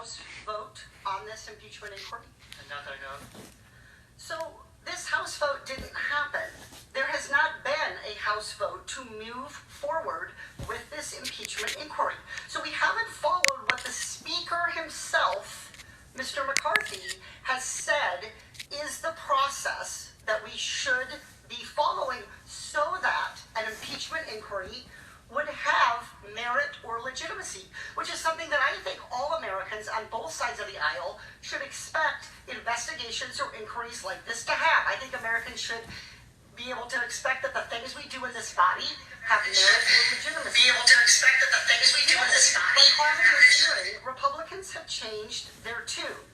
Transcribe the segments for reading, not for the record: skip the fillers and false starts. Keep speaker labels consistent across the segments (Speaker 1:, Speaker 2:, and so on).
Speaker 1: House vote on this impeachment inquiry?
Speaker 2: Not that I know of.
Speaker 1: So this House vote didn't happen. There has not been a House vote to move forward with this impeachment inquiry. So we haven't followed what the Speaker himself, Mr. McCarthy, has said is the process that we should be following so that an impeachment inquiry would have merit or legitimacy, which is something that I think all Americans on both sides of the aisle should expect investigations or inquiries like this to have. I think Americans should be able to expect that the things we do in this body have merit or legitimacy. But following this hearing, Republicans have changed their tune.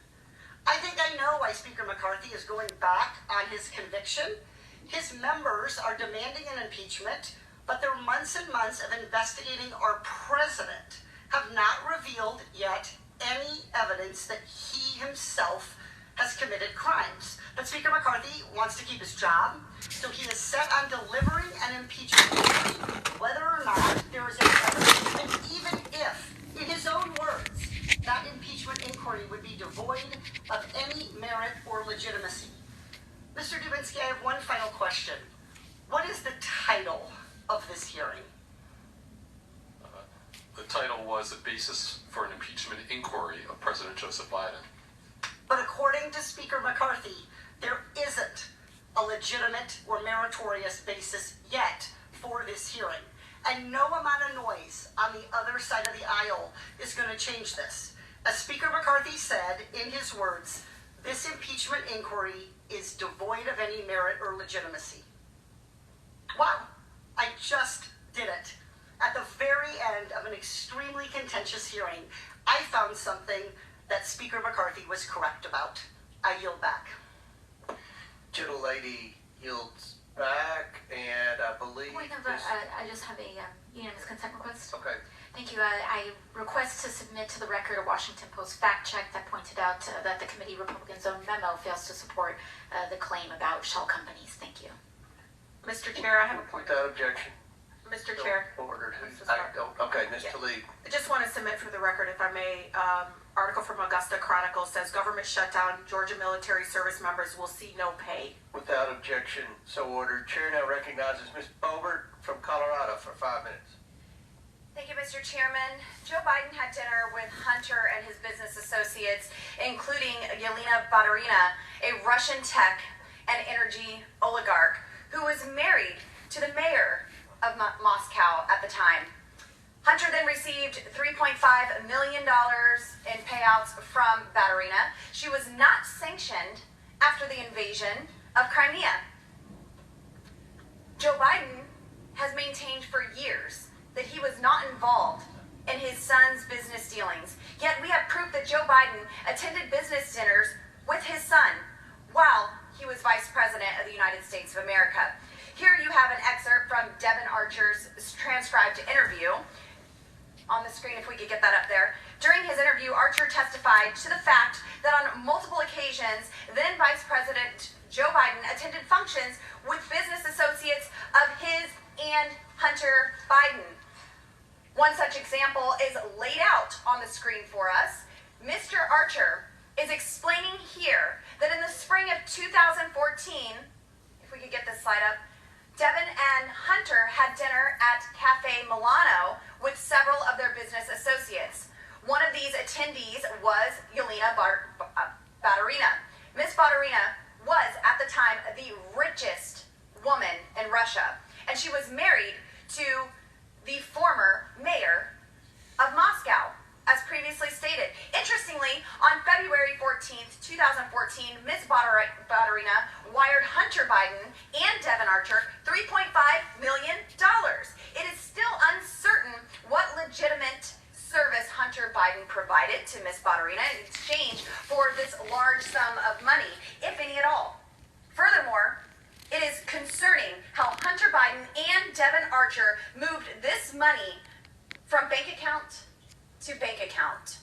Speaker 1: I think I know why Speaker McCarthy is going back on his conviction. His members are demanding an impeachment, but their months and months of investigating our president have not revealed yet any evidence that he himself has committed crimes. But Speaker McCarthy wants to keep his job, so he is set on delivering an impeachment inquiry, whether or not there is any evidence, and even if, in his own words, that impeachment inquiry would be devoid of any merit or legitimacy. Mr. Dubinsky, I have one final question. What is the title of this hearing?
Speaker 3: The title was the basis for an impeachment inquiry of President Joseph Biden.
Speaker 1: But according to Speaker McCarthy, there isn't a legitimate or meritorious basis yet for this hearing. And no amount of noise on the other side of the aisle is going to change this. As Speaker McCarthy said, in his words, this impeachment inquiry is devoid of any merit or legitimacy. Wow, I just did it. At the very end of an extremely contentious hearing, I found something that Speaker McCarthy was correct about. I yield back.
Speaker 4: Gentlelady yields back, and I believe...
Speaker 5: Point of, I just have a unanimous consent request.
Speaker 4: Okay.
Speaker 5: Thank you. I request to submit to the record a Washington Post fact check that pointed out that the committee Republicans' own memo fails to support the claim about shell companies. Thank you.
Speaker 6: Mr. Chair, I have a point.
Speaker 4: Without objection.
Speaker 6: Mr. Chair,
Speaker 4: Ordered.
Speaker 6: I'm so sorry.
Speaker 4: Okay, Ms. Tlaib.
Speaker 6: I just want to submit for the record, if I may, article from Augusta Chronicle says government shutdown, Georgia military service members will see no pay.
Speaker 4: Without objection, so ordered. Chair now recognizes Ms. Boebert from Colorado for 5 minutes.
Speaker 7: Thank you, Mr. Chairman. Joe Biden had dinner with Hunter and his business associates, including Yelena Baturina, a Russian tech and energy oligarch who was married to the mayor of Moscow at the time. Hunter then received $3.5 million in payouts from Baturina. She was not sanctioned after the invasion of Crimea. Joe Biden has maintained for years that he was not involved in his son's business dealings. Yet we have proof that Joe Biden attended business dinners with his son while he was Vice President of the United States of America. Here you have an excerpt from Devin Archer's transcribed interview. On the screen, if we could get that up there. During his interview, Archer testified to the fact that on multiple occasions, then Vice President Joe Biden attended functions with business associates of his and Hunter Biden. One such example is laid out on the screen for us. Mr. Archer is explaining here that in the spring of 2014, if we could get this slide up, Devin and Hunter had dinner at Cafe Milano with several of their business associates. One of these attendees was Yelena Baturina. Ms. Baturina was, at the time, the richest woman in Russia, and she was married to the former mayor of Moscow, as previously stated. Interestingly, on February 14th, 2014, Ms. Baturina wired Hunter Biden and Devin Archer $3.5 million. It is still uncertain what legitimate service Hunter Biden provided to Ms. Baturina in exchange for this large sum of money, if any at all. Furthermore, it is concerning how Hunter Biden and Devin Archer moved this money from bank account to bank account.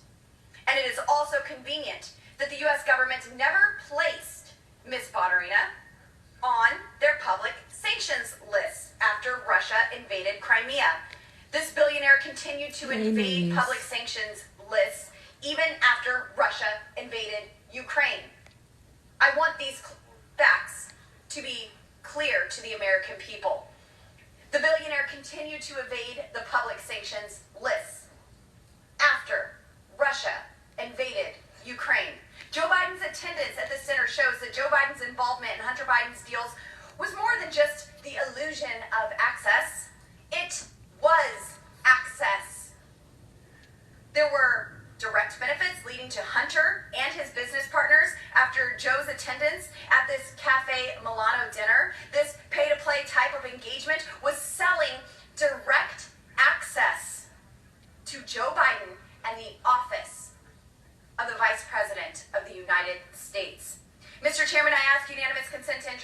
Speaker 7: And it is also convenient that the U.S. government never placed Ms. Baturina on their public sanctions list after Russia invaded Crimea. This billionaire continued to invade public sanctions lists even after Russia invaded Ukraine. I want these facts to be clear to the American people. The billionaire continued to evade the public sanctions lists after Russia invaded Ukraine. Joe Biden's attendance at the center shows that Joe Biden's involvement in Hunter Biden's deals was more than just the illusion of access. It was access. There were direct benefits leading to Hunter and his business partners after Joe's attendance at this Cafe Milano dinner. This pay-to-play type of engagement was selling